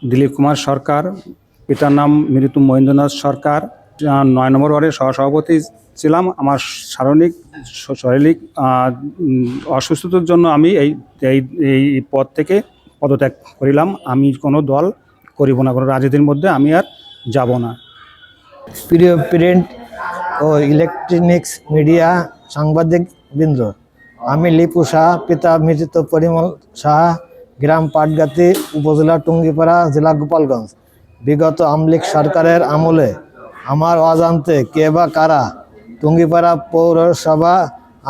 দিলীপ কুমার সরকার, পিতার নাম মৃত্যু মহেন্দ্রনাথ সরকার। ৯ নম্বর ওয়ার্ডের সহসভাপতি ছিলাম। আমার শারীরিক অসুস্থতার জন্য আমি এই এই এই পদ থেকে পদত্যাগ করিলাম। আমি কোনো দল করিব না, কোনো রাজনীতির মধ্যে আমি আর যাব না। প্রিয় প্রিন্ট ও ইলেকট্রনিক্স মিডিয়া সাংবাদিক বৃন্দ, আমি লিপু শাহ, পিতা মৃত পরিমল শাহ, গ্রাম পাটগাতি, উপজেলা টুঙ্গিপাড়া, জেলা গোপালগঞ্জ। বিগত আওয়ামী লীগ সরকারের আমলে আমার অজান্তে কে বা কারা টুঙ্গিপাড়া পৌরসভা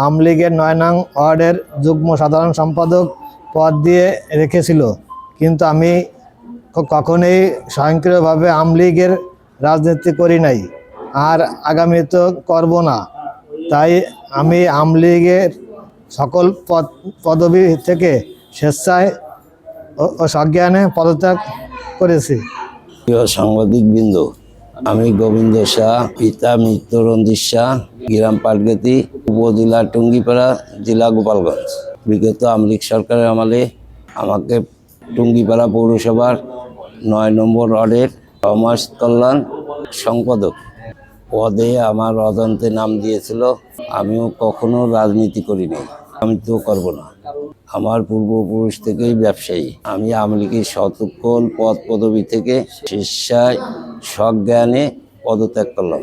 আওয়ামী লীগের ৯ নং ওয়ার্ডের যুগ্ম সাধারণ সম্পাদক পদ দিয়ে রেখেছিল, কিন্তু আমি কখনোই স্বয়ংক্রিয়ভাবে আওয়ামী লীগের রাজনীতি করি নাই, আর আগামীতে করব না। তাই আমি আওয়ামী লীগের সকল পদবি থেকে স্বেচ্ছায় ও সজ্ঞানে পদত্যাগ করেছি। প্রিয় সাংবাদিকবৃন্দ, আমি গোবিন্দ শাহ, পিতা মৃত্যুরঞ্জিত শাহ, গ্রাম পাটগাতি, উপজেলা টুঙ্গিপাড়া, জেলা গোপালগঞ্জ। বিগত আওয়ামী লীগ সরকারের আমলে আমাকে টুঙ্গিপাড়া পৌরসভার ৯ নম্বর ওয়ার্ডের সমাজ কল্যাণ সম্পাদক পদে আমার অজান্তে নাম দিয়েছিল। আমিও কখনো রাজনীতি করিনি, আমি তো করব না। আমার পূর্বপুরুষ থেকেই ব্যবসায়ী। আমি আওয়ামী লীগের সকল পদ পদবি থেকে স্বেচ্ছায় সজ্ঞানে পদত্যাগ করলাম।